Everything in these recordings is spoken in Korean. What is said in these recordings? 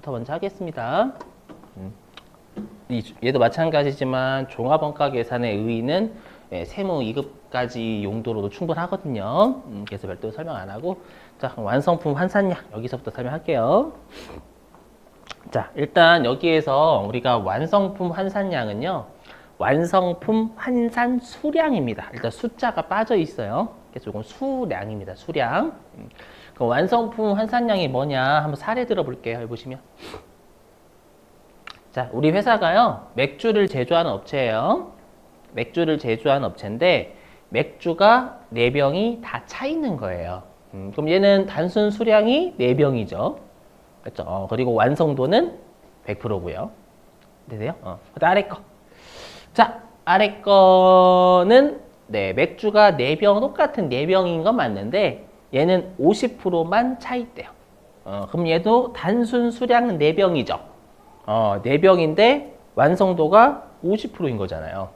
얘부터 먼저 하겠습니다. 얘도 마찬가지지만 종합원가 계산의 의의는 세무 2급까지 용도로도 충분하거든요. 그래서 별도로 설명 안 하고, 자, 완성품 환산량 여기서부터 설명할게요. 자, 일단 여기에서 우리가 완성품 환산량은요, 완성품 환산 수량입니다. 일단 숫자가 빠져 있어요. 그래서 이건 수량입니다. 수량. 그 완성품 환산량이 뭐냐 한번 사례 들어볼게요. 해보시면. 자, 우리 회사가요, 맥주를 제조하는 업체예요. 맥주를 제조하는 업체인데 맥주가 4병이 다 차 있는 거예요. 그럼 얘는 단순 수량이 4병이죠. 그렇죠? 그리고 완성도는 100%고요. 되세요? 그다음 아래 거. 자, 아래 거는 맥주가 4병, 똑같은 4병인 건 맞는데 얘는 50%만 차 있대요. 그럼 얘도 단순 수량은 4병이죠. 4병인데 완성도가 50%인 거잖아요.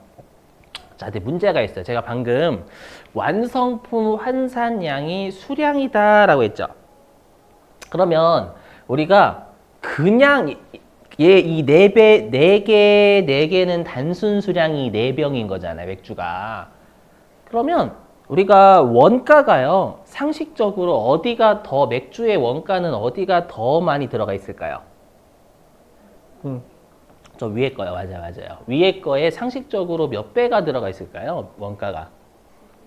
자, 근데 문제가 있어요. 제가 방금 완성품 환산량이 수량이다라고 했죠. 그러면 우리가 그냥 얘 이 4개는 단순 수량이 4병인 거잖아요. 맥주가. 그러면 우리가 원가가요. 상식적으로 어디가 더 맥주의 원가는 어디가 더 많이 들어가 있을까요? 저 위에 거요. 맞아요. 위에 거에 상식적으로 몇 배가 들어가 있을까요? 원가가.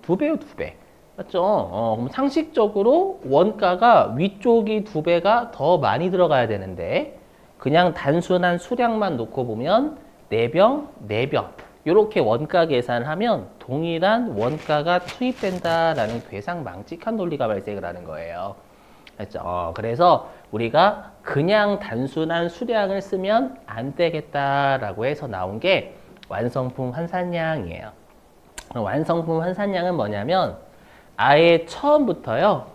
2배요, 2배. 맞죠? 그럼 상식적으로 원가가 위쪽이 2배가 더 많이 들어가야 되는데 그냥 단순한 수량만 놓고 보면 4병, 4병 이렇게 원가 계산을 하면 동일한 원가가 투입된다라는 괴상망측한 논리가 발생을 하는 거예요. 그렇죠? 그래서 우리가 그냥 단순한 수량을 쓰면 안 되겠다라고 해서 나온 게 완성품 환산량이에요. 완성품 환산량은 뭐냐면 아예 처음부터요.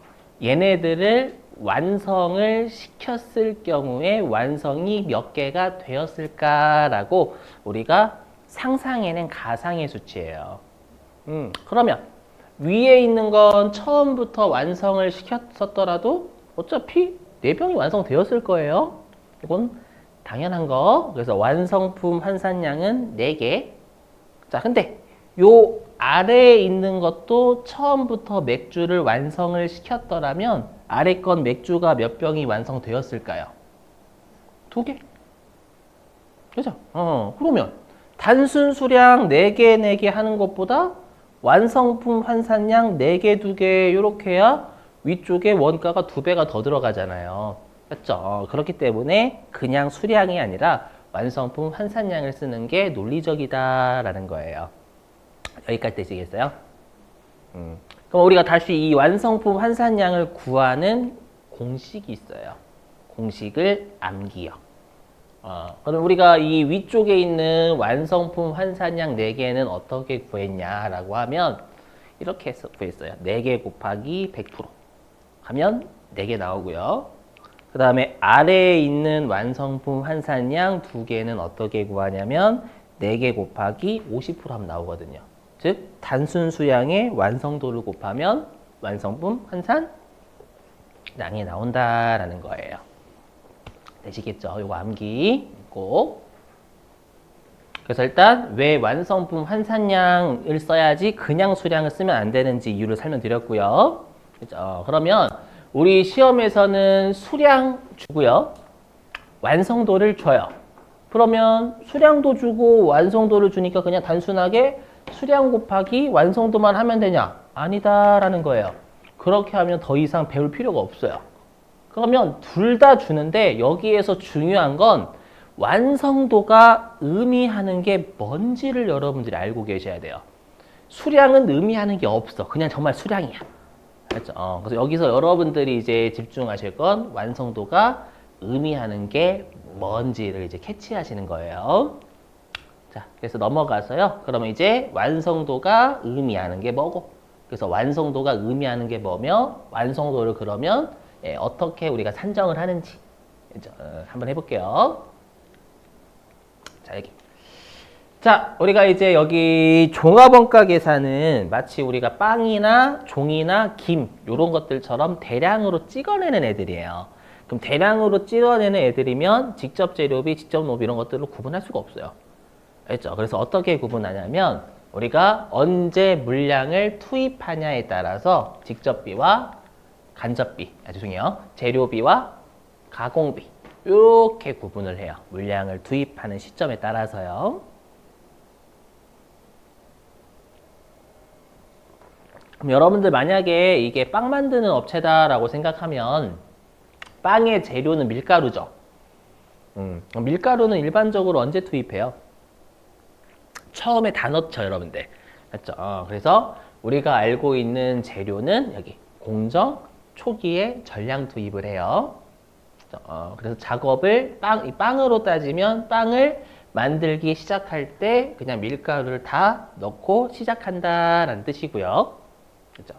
얘네들을 완성을 시켰을 경우에 완성이 몇 개가 되었을까라고 우리가 상상해낸 가상의 수치예요. 그러면 위에 있는 건 처음부터 완성을 시켰었더라도 어차피 4병이 완성되었을 거예요. 이건 당연한 거. 그래서 완성품 환산량은 4개. 자, 근데 요 아래에 있는 것도 처음부터 맥주를 완성을 시켰더라면 아래 건 맥주가 몇 병이 완성되었을까요? 2개. 그죠? 그러면 단순 수량 4개, 4개 하는 것보다 완성품 환산량 4개, 2개 이렇게 해야 위쪽에 원가가 2배가 더 들어가잖아요. 그렇죠? 그렇기 때문에 그냥 수량이 아니라 완성품 환산량을 쓰는 게 논리적이다라는 거예요. 여기까지 되시겠어요? 그럼 우리가 다시 이 완성품 환산량을 구하는 공식이 있어요. 공식을 암기요. 그럼 우리가 이 위쪽에 있는 완성품 환산량 4개는 어떻게 구했냐라고 하면 이렇게 해서 구했어요. 4개 곱하기 100% 하면 4개 나오고요. 그 다음에 아래에 있는 완성품 환산량 2개는 어떻게 구하냐면 4개 곱하기 50% 하면 나오거든요. 즉 단순 수량의 완성도를 곱하면 완성품 환산량이 나온다라는 거예요. 되시겠죠? 이거 암기 꼭. 그래서 일단 왜 완성품 환산량을 써야지 그냥 수량을 쓰면 안 되는지 이유를 설명드렸고요. 그렇죠? 그러면 우리 시험에서는 수량 주고요. 완성도를 줘요. 그러면 수량도 주고 완성도를 주니까 그냥 단순하게 수량 곱하기 완성도만 하면 되냐? 아니다라는 거예요. 그렇게 하면 더 이상 배울 필요가 없어요. 그러면 둘 다 주는데 여기에서 중요한 건 완성도가 의미하는 게 뭔지를 여러분들이 알고 계셔야 돼요. 수량은 의미하는 게 없어. 그냥 정말 수량이야. 그렇죠? 그래서 여기서 여러분들이 이제 집중하실 건 완성도가 의미하는 게 뭔지를 이제 캐치하시는 거예요. 자, 그래서 넘어가서요. 그러면 이제 완성도가 의미하는 게 뭐고? 그래서 완성도가 의미하는 게 뭐며 완성도를 그러면 어떻게 우리가 산정을 하는지 한번 해볼게요. 자, 여기. 자, 우리가 이제 여기 종합원가 계산은 마치 우리가 빵이나 종이나 김 이런 것들처럼 대량으로 찍어내는 애들이에요. 그럼 대량으로 찍어내는 애들이면 직접 재료비, 직접 노비 이런 것들을 구분할 수가 없어요. 알죠? 그래서 어떻게 구분하냐면 우리가 언제 물량을 투입하냐에 따라서 직접비와 간접비, 죄송해요. 재료비와 가공비 이렇게 구분을 해요. 물량을 투입하는 시점에 따라서요. 그럼 여러분들 만약에 이게 빵 만드는 업체다라고 생각하면 빵의 재료는 밀가루죠. 밀가루는 일반적으로 언제 투입해요? 처음에 다 넣죠, 여러분들. 맞죠? 그래서 우리가 알고 있는 재료는 여기 공정 초기에 전량 투입을 해요. 그래서 작업을 이 빵으로 따지면 빵을 만들기 시작할 때 그냥 밀가루를 다 넣고 시작한다라는 뜻이고요. 그렇죠?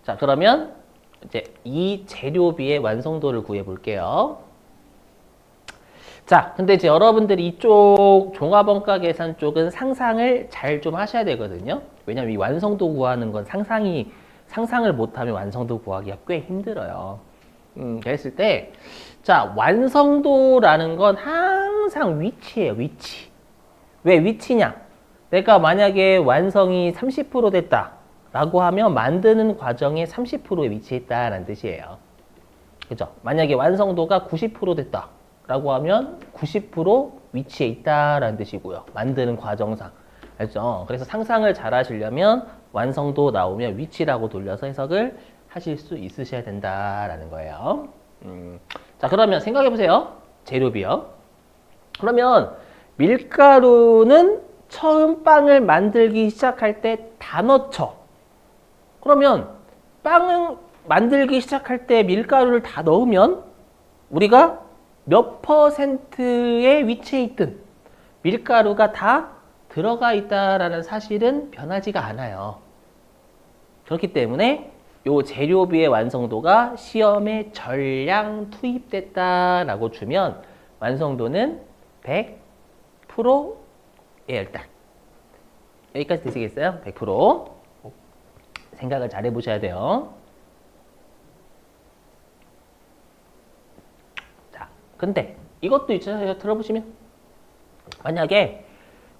자, 그러면 이제 이 재료비의 완성도를 구해 볼게요. 자, 근데 이제 여러분들이 이쪽 종합원가 계산 쪽은 상상을 잘 좀 하셔야 되거든요. 왜냐면 이 완성도 구하는 건 상상을 못하면 완성도 구하기가 꽤 힘들어요. 그랬을 때, 자, 완성도라는 건 항상 위치예요, 위치. 왜 위치냐? 내가 만약에 완성이 30% 됐다. 라고 하면 만드는 과정에 30%에 위치했다라는 뜻이에요. 그죠? 만약에 완성도가 90% 됐다. 라고 하면 90% 위치에 있다라는 뜻이고요. 만드는 과정상. 알죠? 그래서 상상을 잘 하시려면 완성도 나오면 위치라고 돌려서 해석을 하실 수 있으셔야 된다라는 거예요. 자, 그러면 생각해 보세요. 재료비요. 그러면 밀가루는 처음 빵을 만들기 시작할 때 다 넣죠. 그러면 빵을 만들기 시작할 때 밀가루를 다 넣으면 우리가 몇 %의 위치에 있든 밀가루가 다 들어가 있다라는 사실은 변하지가 않아요. 그렇기 때문에 요 재료비의 완성도가 시험에 전량 투입됐다라고 주면 완성도는 100%예요, 일단. 여기까지 되시겠어요? 100%. 생각을 잘 해보셔야 돼요. 자, 근데 이것도 있잖아요. 들어보시면 만약에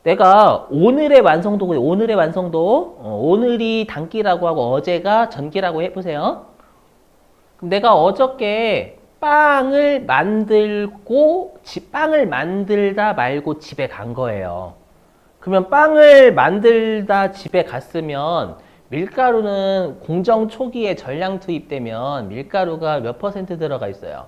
내가 오늘의 완성도, 오늘이 단기라고 하고 어제가 전기라고 해보세요. 그럼 내가 어저께 빵을 만들다 말고 집에 간 거예요. 그러면 빵을 만들다 집에 갔으면 밀가루는 공정 초기에 전량 투입되면 밀가루가 몇 % 들어가 있어요?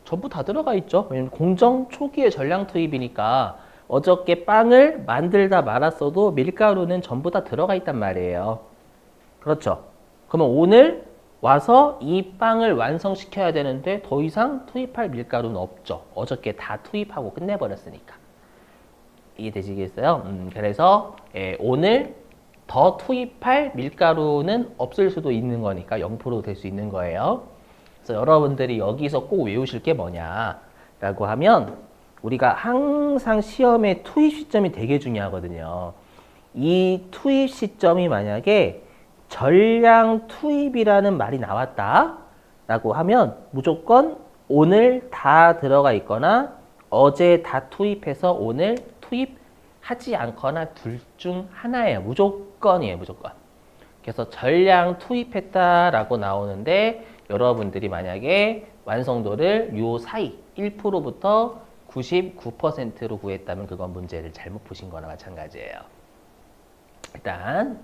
전부 다 들어가 있죠. 왜냐면 공정 초기에 전량 투입이니까 어저께 빵을 만들다 말았어도 밀가루는 전부 다 들어가 있단 말이에요. 그렇죠. 그러면 오늘 와서 이 빵을 완성시켜야 되는데 더 이상 투입할 밀가루는 없죠. 어저께 다 투입하고 끝내버렸으니까. 이해되시겠어요? 그래서 오늘 더 투입할 밀가루는 없을 수도 있는 거니까 0% 될 수 있는 거예요. 그래서 여러분들이 여기서 꼭 외우실 게 뭐냐라고 하면 우리가 항상 시험의 투입 시점이 되게 중요하거든요. 이 투입 시점이 만약에 전량 투입이라는 말이 나왔다라고 하면 무조건 오늘 다 들어가 있거나 어제 다 투입해서 오늘 투입하지 않거나 둘 중 하나예요. 무조건이에요, 무조건. 그래서 전량 투입했다라고 나오는데 여러분들이 만약에 완성도를 요 사이 1%부터 99%로 구했다면 그건 문제를 잘못 푸신 거나 마찬가지예요. 일단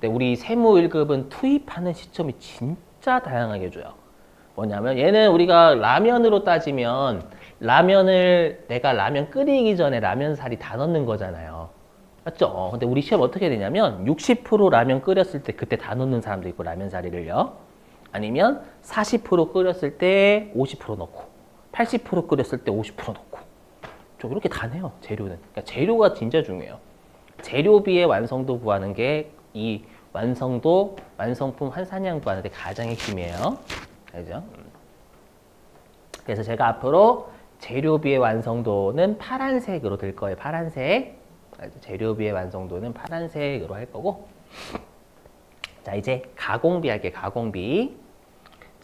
근데 우리 세무 1급은 투입하는 시점이 진짜 다양하게 줘요. 뭐냐면 얘는 우리가 라면으로 따지면 내가 라면 끓이기 전에 라면살이 다 넣는 거잖아요. 맞죠? 근데 우리 시험 어떻게 되냐면 60% 라면 끓였을 때 그때 다 넣는 사람도 있고 라면사리를요. 아니면 40% 끓였을 때 50% 넣고 80% 끓였을 때 50% 넣고 좀 이렇게 다 내요, 재료는. 그러니까 재료가 진짜 중요해요. 재료비의 완성도 구하는 게 이 완성품 환산량 구하는 데 가장 핵심이에요. 알죠? 그래서 제가 앞으로 재료비의 완성도는 파란색으로 될 거예요. 파란색. 재료비의 완성도는 파란색으로 할 거고. 자, 이제 가공비 할게요. 가공비.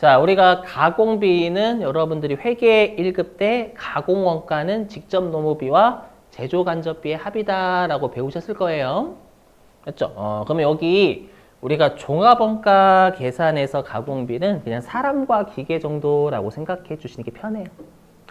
자, 우리가 가공비는 여러분들이 회계 1급 때 가공원가는 직접 노무비와 제조간접비의 합이다라고 배우셨을 거예요. 맞죠? 그러면 여기 우리가 종합원가 계산에서 가공비는 그냥 사람과 기계 정도라고 생각해 주시는 게 편해요.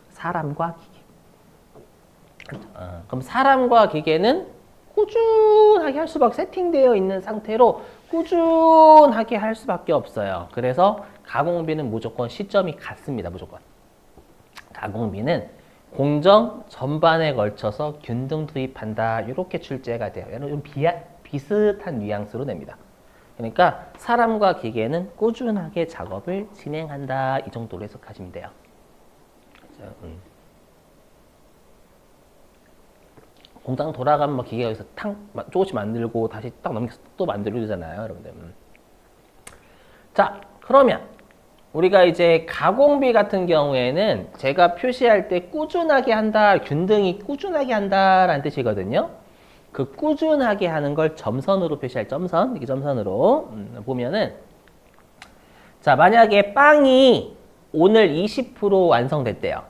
사람과 기계. 그럼 사람과 기계는 꾸준하게 할 수밖에 세팅되어 있는 상태로 꾸준하게 할 수밖에 없어요. 그래서 가공비는 무조건 시점이 같습니다. 무조건. 가공비는 공정 전반에 걸쳐서 균등 투입한다. 이렇게 출제가 돼요. 얘는 좀 비슷한 뉘앙스로 냅니다. 그러니까 사람과 기계는 꾸준하게 작업을 진행한다. 이 정도로 해석하시면 돼요. 공장 돌아가면 막 기계가 여기서 조금씩 만들고 다시 딱 넘겨서 또 만들고 그러잖아요, 여러분들. 자, 그러면 우리가 이제 가공비 같은 경우에는 제가 표시할 때 꾸준하게 한다, 균등히 꾸준하게 한다라는 뜻이거든요. 그 꾸준하게 하는 걸 점선으로 표시할 점선, 이게 점선으로 보면은 자, 만약에 빵이 오늘 20% 완성됐대요.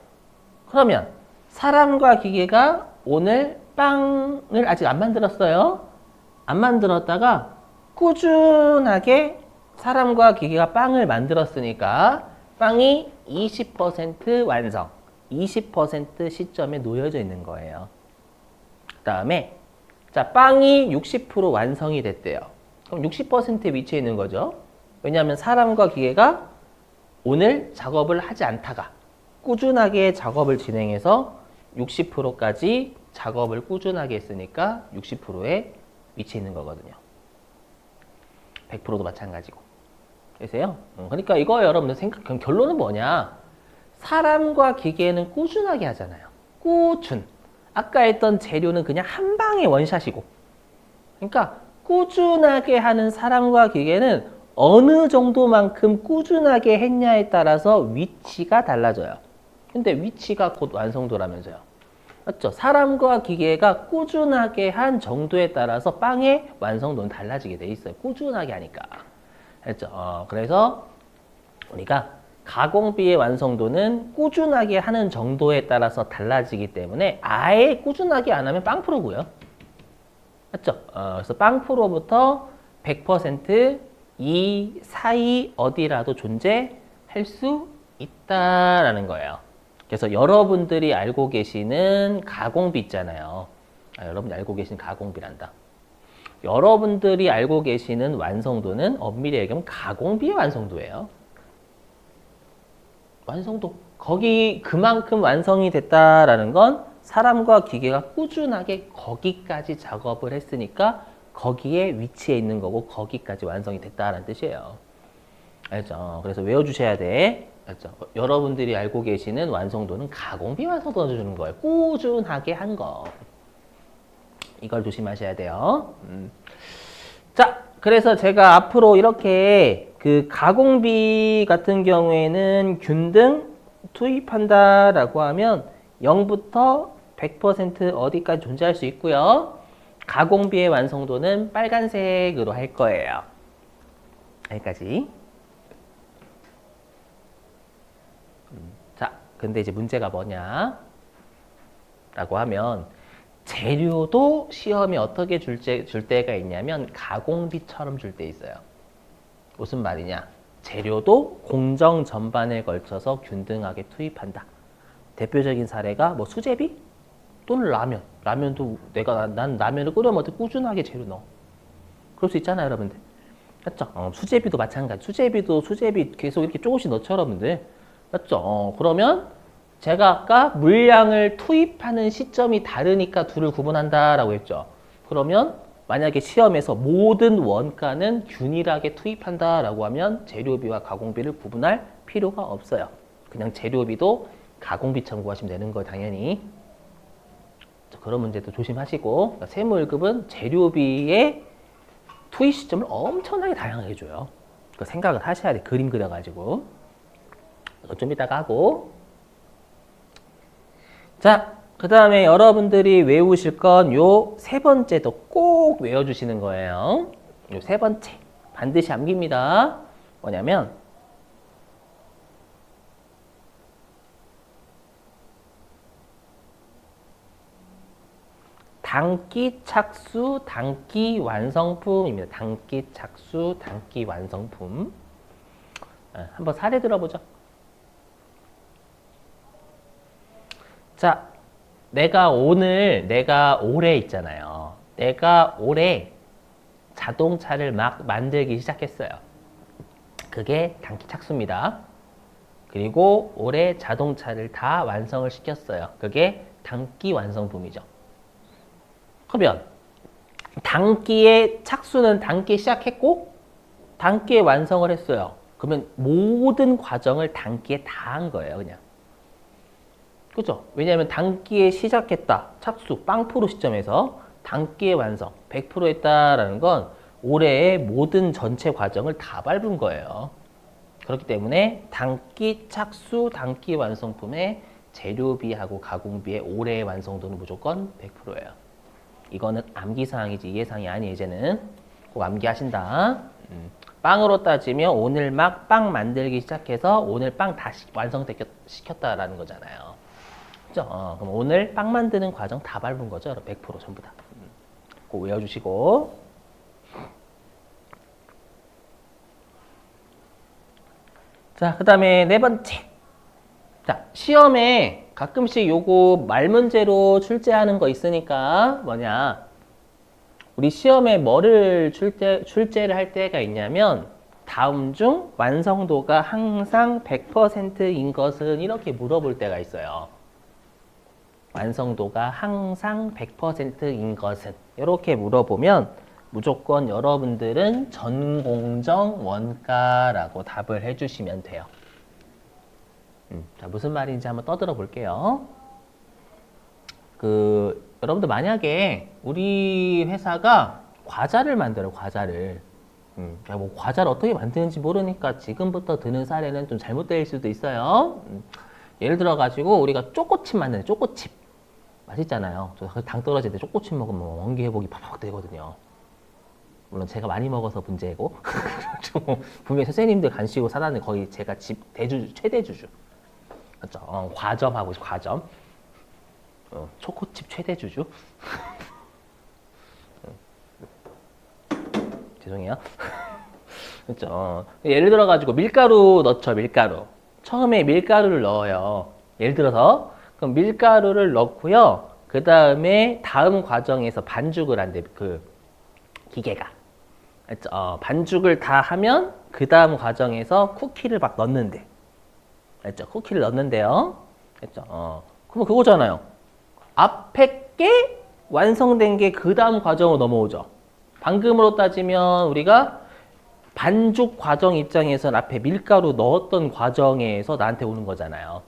그러면 사람과 기계가 오늘 빵을 아직 안 만들었어요. 안 만들었다가 꾸준하게 사람과 기계가 빵을 만들었으니까 빵이 20% 완성, 20% 시점에 놓여져 있는 거예요. 그 다음에 자, 빵이 60% 완성이 됐대요. 그럼 60%에 위치해 있는 거죠. 왜냐하면 사람과 기계가 오늘 작업을 하지 않다가 꾸준하게 작업을 진행해서 60%까지 작업을 꾸준하게 했으니까 60%에 위치해 있는 거거든요. 100%도 마찬가지고. 그래서요. 그러니까 이거 여러분들 그럼 결론은 뭐냐? 사람과 기계는 꾸준하게 하잖아요. 꾸준. 아까 했던 재료는 그냥 한 방에 원샷이고. 그러니까 꾸준하게 하는 사람과 기계는 어느 정도만큼 꾸준하게 했냐에 따라서 위치가 달라져요. 근데 위치가 곧 완성도라면서요. 맞죠? 사람과 기계가 꾸준하게 한 정도에 따라서 빵의 완성도는 달라지게 돼 있어요. 꾸준하게 하니까. 했죠? 그래서 우리가 가공비의 완성도는 꾸준하게 하는 정도에 따라서 달라지기 때문에 아예 꾸준하게 안 하면 빵 프로고요. 맞죠? 그래서 빵 프로부터 100% 이 사이 어디라도 존재할 수 있다라는 거예요. 그래서 여러분들이 알고 계시는 가공비 있잖아요. 여러분들이 알고 계신 가공비란다. 여러분들이 알고 계시는 완성도는 엄밀히 얘기하면 가공비의 완성도예요. 완성도. 거기 그만큼 완성이 됐다라는 건 사람과 기계가 꾸준하게 거기까지 작업을 했으니까 거기에 위치해 있는 거고 거기까지 완성이 됐다라는 뜻이에요. 알죠? 그래서 외워주셔야 돼. 알죠? 여러분들이 알고 계시는 완성도는 가공비 완성도 주는 거예요. 꾸준하게 한 거. 이걸 조심하셔야 돼요. 자, 그래서 제가 앞으로 이렇게 그 가공비 같은 경우에는 균등 투입한다라고 하면 0부터 100% 어디까지 존재할 수 있고요. 가공비의 완성도는 빨간색으로 할 거예요. 여기까지. 자, 근데 이제 문제가 뭐냐? 라고 하면 재료도 시험에 어떻게 줄 때가 있냐면 가공비처럼 줄 때 있어요. 무슨 말이냐? 재료도 공정 전반에 걸쳐서 균등하게 투입한다. 대표적인 사례가 뭐 수제비 또는 라면. 라면도 난 라면을 끓여 먹을 때 꾸준하게 재료 넣어. 그럴 수 있잖아요, 여러분들. 맞죠? 수제비도 마찬가지. 수제비 계속 이렇게 조금씩 넣죠, 여러분들. 맞죠? 그러면 제가 아까 물량을 투입하는 시점이 다르니까 둘을 구분한다라고 했죠. 그러면 만약에 시험에서 모든 원가는 균일하게 투입한다라고 하면 재료비와 가공비를 구분할 필요가 없어요. 그냥 재료비도 가공비처럼 구하시면 되는 거예요, 당연히. 그런 문제도 조심하시고, 그러니까 세무 1급은 재료비의 투입 시점을 엄청나게 다양하게 줘요. 그 생각을 하셔야 돼. 그림 그려가지고. 좀 이따가 하고. 자, 그 다음에 여러분들이 외우실 건 요 세 번째도 꼭 외워주시는 거예요. 요 세 번째. 반드시 암기입니다. 뭐냐면, 단기 착수, 단기 완성품입니다. 단기 착수, 단기 완성품. 한번 사례 들어보죠. 자, 내가 올해 있잖아요. 내가 올해 자동차를 막 만들기 시작했어요. 그게 단기 착수입니다. 그리고 올해 자동차를 다 완성을 시켰어요. 그게 단기 완성품이죠. 그러면 단기의 착수는 단기에 시작했고 단기에 완성을 했어요. 그러면 모든 과정을 단기에 다 한 거예요, 그냥. 그죠? 왜냐하면 단기에 시작했다. 착수, 0% 시점에서 단기에 완성, 100% 했다라는 건 올해의 모든 전체 과정을 다 밟은 거예요. 그렇기 때문에 단기 착수, 단기 완성품의 재료비하고 가공비의 올해의 완성도는 무조건 100%예요. 이거는 암기사항이지 이해사항이 아니에요. 이제는 꼭 암기하신다. 빵으로 따지면 오늘 막 빵 만들기 시작해서 오늘 빵 다 완성시켰다라는 거잖아요. 그죠? 그럼 오늘 빵 만드는 과정 다 밟은 거죠. 100% 전부 다. 꼭 외워주시고. 자, 그 다음에 네 번째. 자, 시험에 가끔씩 요거 말문제로 출제하는 거 있으니까 뭐냐. 우리 시험에 뭐를 출제를 할 때가 있냐면 다음 중 완성도가 항상 100%인 것은 이렇게 물어볼 때가 있어요. 완성도가 항상 100%인 것은 이렇게 물어보면 무조건 여러분들은 전공정 원가라고 답을 해주시면 돼요. 자, 무슨 말인지 한번 떠들어 볼게요. 여러분들 만약에 우리 회사가 과자를 만들어요, 과자를. 뭐 과자를 어떻게 만드는지 모르니까 지금부터 드는 사례는 좀 잘못될 수도 있어요. 예를 들어 가지고 우리가 쪼꼬칩 만드는 쪼꼬칩 맛있잖아요. 당 떨어질 때 쪼꼬칩 먹으면 원기 회복이 팍팍 되거든요. 물론 제가 많이 먹어서 문제고 분명히 선생님들 간식으로 사다 는 거의 제가 집 대주주 최대주주. 맞죠? 과점 하고 있어, 과점. 초코칩 최대주주. 죄송해요. 그렇죠. 예를 들어 가지고 밀가루 넣죠, 밀가루. 처음에 밀가루를 넣어요. 예를 들어서 그럼 밀가루를 넣고요. 그 다음에 다음 과정에서 반죽을 한대, 기계가. 그렇죠? 반죽을 다 하면 그 다음 과정에서 쿠키를 막 넣는데. 그렇죠? 쿠키를 넣는데요. 그렇죠? 그러면 그거잖아요. 앞에 게 완성된 게 그 다음 과정으로 넘어오죠. 방금으로 따지면 우리가 반죽 과정 입장에서는 앞에 밀가루 넣었던 과정에서 나한테 오는 거잖아요.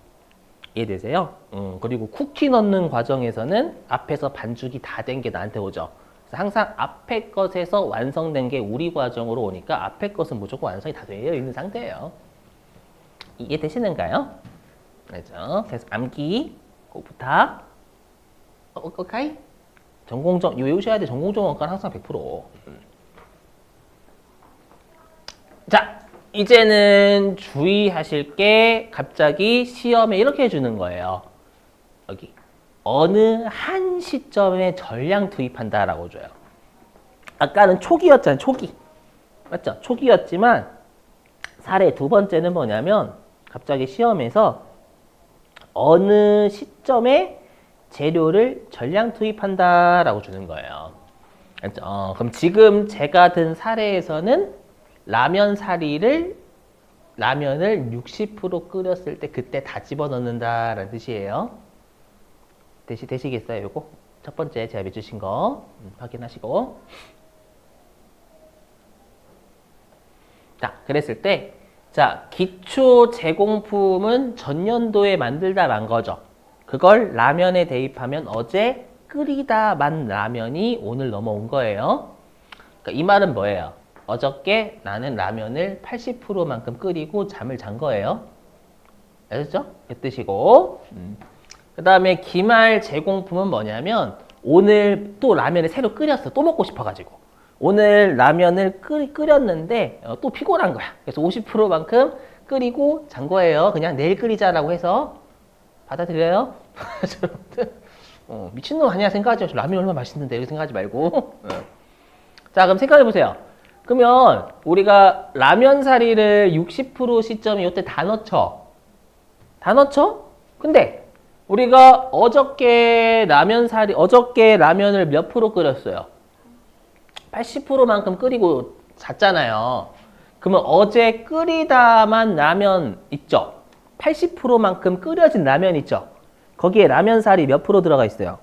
이해되세요? 그리고 쿠키 넣는 과정에서는 앞에서 반죽이 다 된 게 나한테 오죠. 그래서 항상 앞에 것에서 완성된 게 우리 과정으로 오니까 앞에 것은 무조건 완성이 다 되어 있는 상태예요. 이해되시는가요? 그렇죠? 그래서 암기 꼭 부탁. 오케이? 전공정, 외우셔야 돼. 전공정 원가는 항상 100%. 자, 이제는 주의하실 게 갑자기 시험에 이렇게 해주는 거예요. 여기. 어느 한 시점에 전량 투입한다라고 줘요. 아까는 초기였잖아요. 초기. 맞죠? 초기였지만 사례 두 번째는 뭐냐면 갑자기 시험에서 어느 시점에 재료를 전량 투입한다라고 주는 거예요. 그럼 지금 제가 든 사례에서는 라면을 60% 끓였을 때 그때 다 집어넣는다라는 뜻이에요. 되시겠어요? 요거 첫 번째 제가 해주신 거 확인하시고. 자, 그랬을 때 자, 기초 제공품은 전년도에 만들다 만 거죠. 그걸 라면에 대입하면 어제 끓이다 만 라면이 오늘 넘어온 거예요. 그러니까 이 말은 뭐예요? 어저께 나는 라면을 80%만큼 끓이고 잠을 잔 거예요. 아셨죠? 그 뜻이고. 그 다음에 기말 제공품은 뭐냐면 오늘 또 라면을 새로 끓였어. 또 먹고 싶어가지고. 오늘 라면을 끓였는데 또 피곤한 거야. 그래서 50%만큼 끓이고 잔 거예요. 그냥 내일 끓이자라고 해서 받아들여요? 미친놈 아니야 생각하지 마시고 라면 얼마나 맛있는데 이렇게 생각하지 말고 자 그럼 생각해 보세요. 그러면 우리가 라면 사리를 60% 시점이 이때 다 넣죠. 다 넣죠? 근데 우리가 어저께 라면을 몇 프로 끓였어요? 80%만큼 끓이고 잤잖아요. 그러면 어제 끓이다만 라면 있죠? 80%만큼 끓여진 라면 있죠? 거기에 라면살이 몇 프로 들어가 있어요?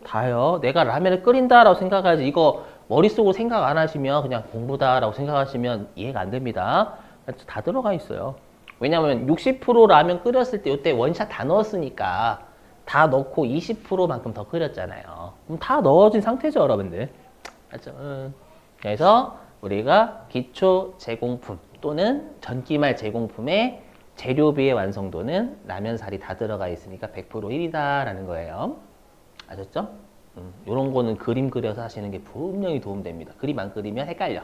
다요. 내가 라면을 끓인다라고 생각하지 이거 머릿속으로 생각 안 하시면 그냥 공부다라고 생각하시면 이해가 안 됩니다. 다 들어가 있어요. 왜냐면 60% 라면 끓였을 때 이때 원샷 다 넣었으니까 다 넣고 20%만큼 더 끓였잖아요. 그럼 다 넣어진 상태죠, 여러분들. 맞죠? 그래서 우리가 기초 제공품 또는 전기말 제공품의 재료비의 완성도는 라면살이 다 들어가 있으니까 100% 1이다라는 거예요. 아셨죠? 이런 거는 그림 그려서 하시는 게 분명히 도움됩니다. 그림 안 그리면 헷갈려.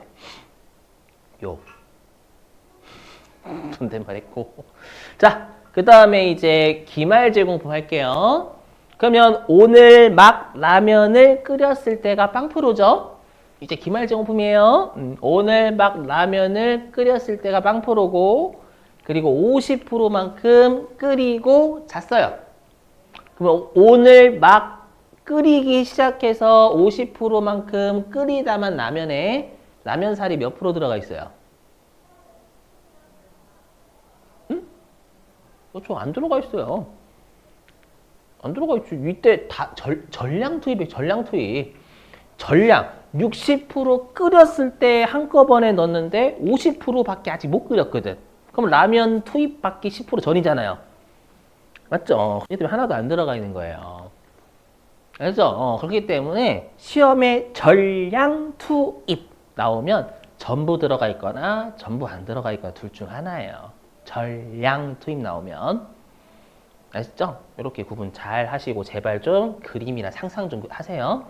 존댓말 했고. 자, 그 다음에 이제 기말 제공품 할게요. 그러면 오늘 막 라면을 끓였을 때가 빵프로죠? 이제 기말 제공품이에요. 오늘 막 라면을 끓였을 때가 빵프로고 그리고 50%만큼 끓이고 잤어요. 그러면 오늘 막 끓이기 시작해서 50%만큼 끓이다만 라면에 라면살이 몇 프로 들어가 있어요? 그렇죠. 안 들어가 있어요. 안 들어가 있죠. 이때 다 전량 투입이에요. 전량 투입. 전량 60% 끓였을 때 한꺼번에 넣었는데 50%밖에 아직 못 끓였거든. 그럼 라면 투입 받기 10% 전이잖아요. 맞죠? 그렇기 때문에 하나도 안 들어가 있는 거예요. 그래서 그렇기 때문에 시험에 전량 투입 나오면 전부 들어가 있거나 전부 안 들어가 있거나 둘 중 하나예요. 전량 투입 나오면 아시죠? 이렇게 구분 잘 하시고 제발 좀 그림이나 상상 좀 하세요.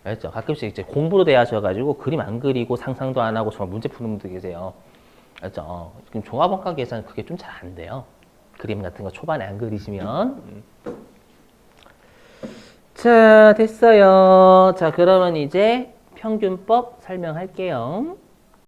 알겠죠? 가끔씩 이제 공부로 대하셔가지고 그림 안 그리고 상상도 안 하고 정말 문제 푸는 분들 계세요. 알겠죠? 지금 종합원가계에서는 그게 좀 잘 안 돼요. 그림 같은 거 초반에 안 그리시면. 자, 됐어요. 자, 그러면 이제 평균법 설명할게요.